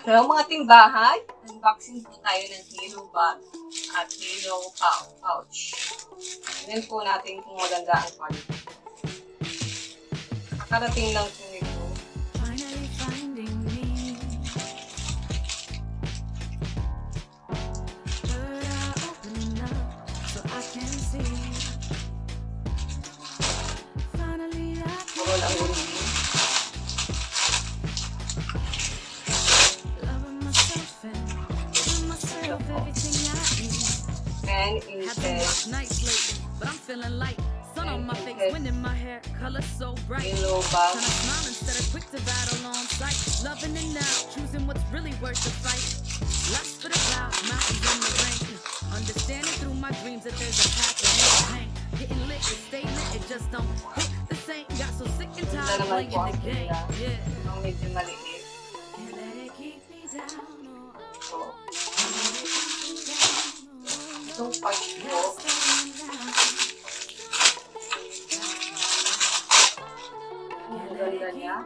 So, mga timbahan, unboxing po tayo ng Halo bag at Halo pouch. Tignan po natin kung maganda ang quality. Kakarating lang po nito. Finally finding me. But I open up so I can see. Finally I Puro lang ulit. loving myself and giving myself everything I need. And Have been instead, rough nights lately, but I'm feeling light. Sun on my face, wind in my hair, color so bright. Halo bag. Trying to smile instead of quick to battle on sight. Loving it now, choosing what's really worth the fight. Lust for the cloud, mountains in the rain. Understanding through my dreams that there's a path to no pain. Getting lit, it stay lit, it just don't hit the same. Got so sick and Ganda tired of naman playing po the ang game. tinda. Yeah. Ang medyo maliit. Can't let it keep me down. Oh. So, Can't let it keep me down. itong pouch po, Gotta stay down. ang ganda niya.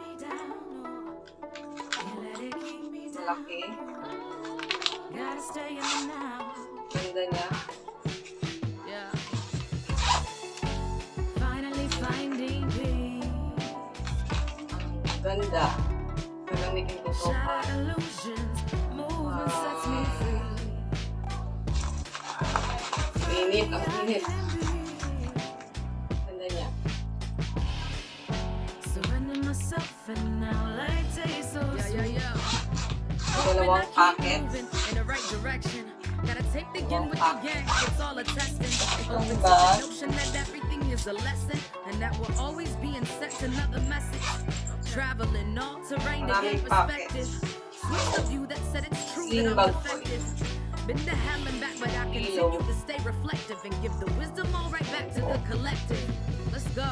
Can't let it keep me down. Malaki. Gotta stay in the now. Ganda niya. Yeah. Finally finding peace. Ang ganda. Gagamitin ko ito pa. Shattered illusions. Movement sets me free. Init, ang I init. can be. Ganda niya. Surrender myself and now life tastes so sweet. Dalawang packet. Moving in the right direction. Gotta take the yin with the yang. It's all a testing. Itong Open to bag. the notion that everything is a lesson, and that we're always being sent another message. Traveling all terrain to gain Maraming perspective. packets. Switch the view that said it's true Sling that I'm bag po defective. Been to hell and back, but I continue to stay reflective and give the wisdom all right back to the collective. Let's go.